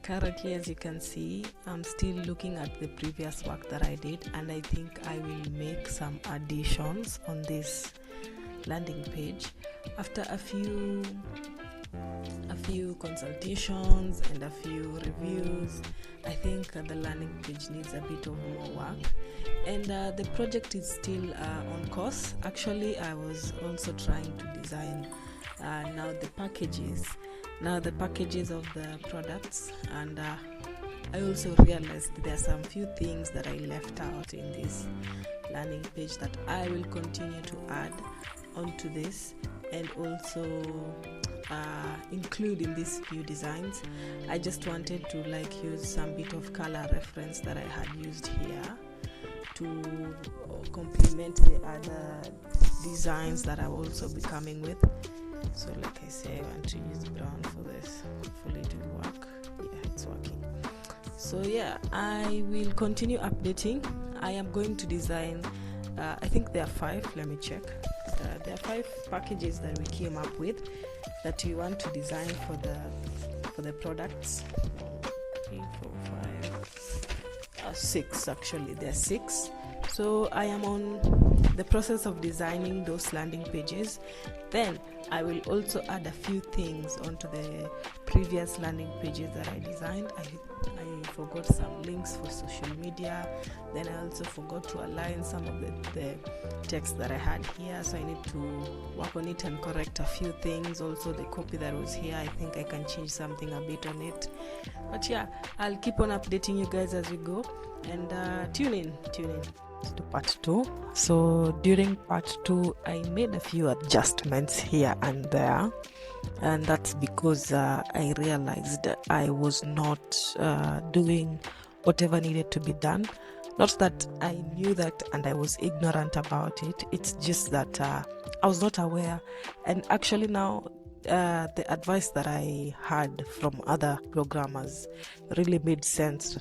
Currently, as you can see, I'm still looking at the previous work that I did, and I think I will make some additions on this landing page after a few consultations and a few reviews. I think the landing page needs a bit of more work, and the project is still on course. Actually, I was also trying to design now the packages of the products, and I also realized there are some few things that I left out in this landing page that I will continue to add onto this, and also include in these few designs. I just wanted to use some bit of color reference that I had used here to complement the other designs that I'll also be coming with. So like I say, I want to use brown for this. Hopefully it will work. Yeah, it's working. So yeah, I will continue updating. I am going to design I think there are 5. Let me check. There are 5 packages that we came up with that we want to design for the products. 3, 4, 5, 6 actually. There are 6. So I am on the process of designing those landing pages. Then I will also add a few things onto the previous landing pages that I designed. I forgot some links for social media. Then I also forgot to align some of the text that I had here, so I need to work on it and correct a few things. Also the copy that was here, I think I can change something a bit on it. But yeah, I'll keep on updating you guys as we go, and tune in to part 2. So during part 2 I made a few adjustments here and there, and that's because I realized I was not doing whatever needed to be done. Not that I knew that and I was ignorant about it, it's just that I was not aware. And actually now the advice that I had from other programmers really made sense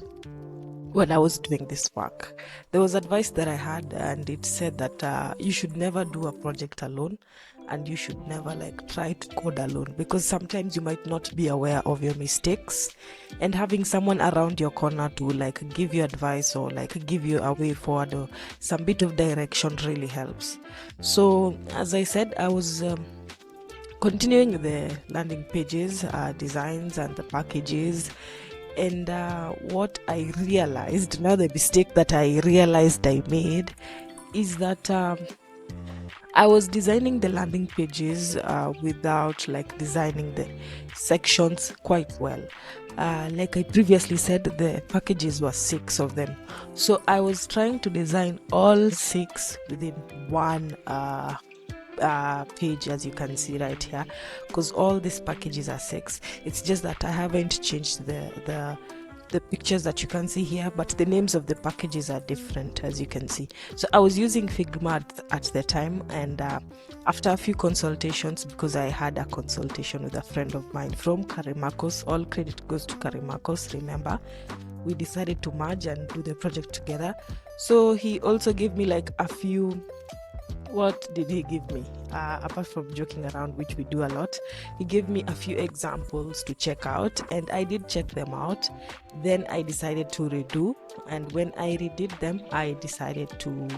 when I was doing this work. There was advice that I had, and it said that you should never do a project alone, and you should never try to code alone, because sometimes you might not be aware of your mistakes, and having someone around your corner to give you advice or give you a way forward or some bit of direction really helps. So as I said, I was continuing the landing pages, designs and the packages. And what I realized, now the mistake that I realized I made, is that I was designing the landing pages without designing the sections quite well. Like I previously said, the packages were 6 of them. So I was trying to design all 6 within one page, as you can see right here, because all these packages are 6. It's just that I haven't changed the pictures that you can see here, but the names of the packages are different, as you can see. So I was using Figma at the time, and after a few consultations, because I had a consultation with a friend of mine from Karimakos, all credit goes to Karimakos, remember, we decided to merge and do the project together. So he also gave me a few. What did he give me? Apart from joking around, which we do a lot, he gave me a few examples to check out, and I did check them out. Then I decided to redo, and when I redid them, I decided to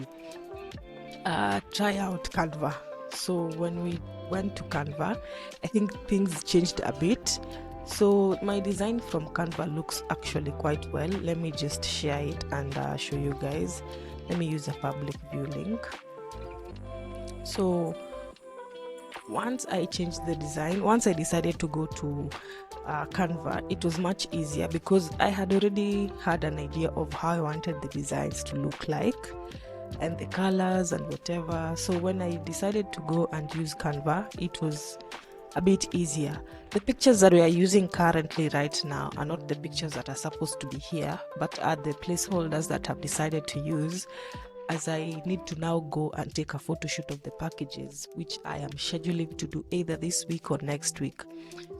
try out Canva. So when we went to Canva, I think things changed a bit. So my design from Canva looks actually quite well. Let me just share it and show you guys. Let me use a public view link. So once I changed the design, once I decided to go to Canva, it was much easier because I had already had an idea of how I wanted the designs to look like and the colors and whatever. So when I decided to go and use Canva, it was a bit easier. The pictures that we are using currently right now are not the pictures that are supposed to be here, but are the placeholders that I've decided to use, as I need to now go and take a photo shoot of the packages, which I am scheduling to do either this week or next week,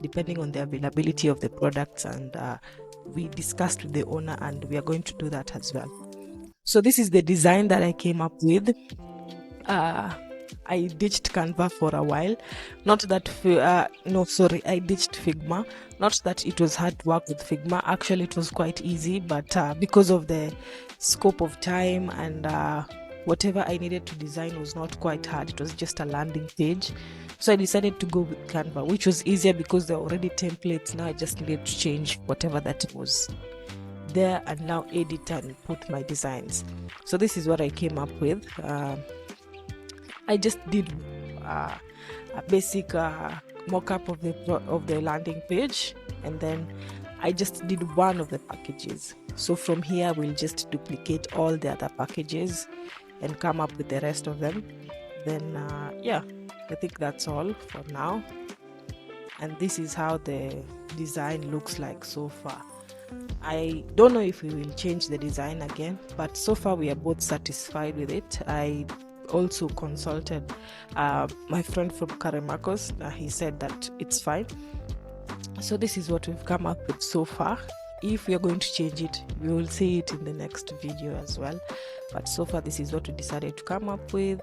depending on the availability of the products. And we discussed with the owner, and we are going to do that as well. So this is the design that I came up with. I ditched Canva for a while. Not that I ditched Figma. Not that it was hard to work with Figma. Actually, it was quite easy, but because of the scope of time and whatever I needed to design was not quite hard. It was just a landing page. So I decided to go with Canva, which was easier because there were already templates. Now I just needed to change whatever that was there and now edit and put my designs. So this is what I came up with. I just did a basic mock-up of the landing page, and then I just did one of the packages. So from here we'll just duplicate all the other packages and come up with the rest of them. Then yeah, I think that's all for now, and this is how the design looks like so far. I don't know if we will change the design again, but so far we are both satisfied with it. I also consulted my friend from Karamakos. He said that it's fine. So this is what we've come up with so far. If we are going to change it, we will see it in the next video as well, but so far this is what we decided to come up with.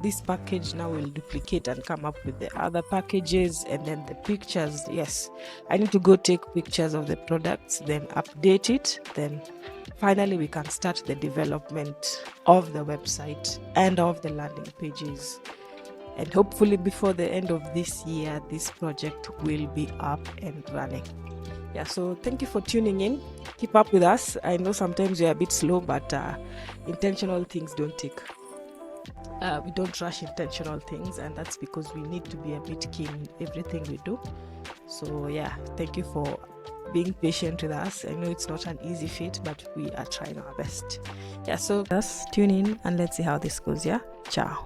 This package now will duplicate and come up with the other packages, and then the pictures. Yes, I need to go take pictures of the products, then update it, then finally we can start the development of the website and of the landing pages, and hopefully before the end of this year this project will be up and running. Yeah, so thank you for tuning in. Keep up with us. I know sometimes we're a bit slow, but intentional things don't take we don't rush intentional things, and that's because we need to be a bit keen in everything we do. So yeah, thank you for being patient with us. I know it's not an easy feat, but we are trying our best. Yeah, so just tune in and let's see how this goes. Yeah, ciao.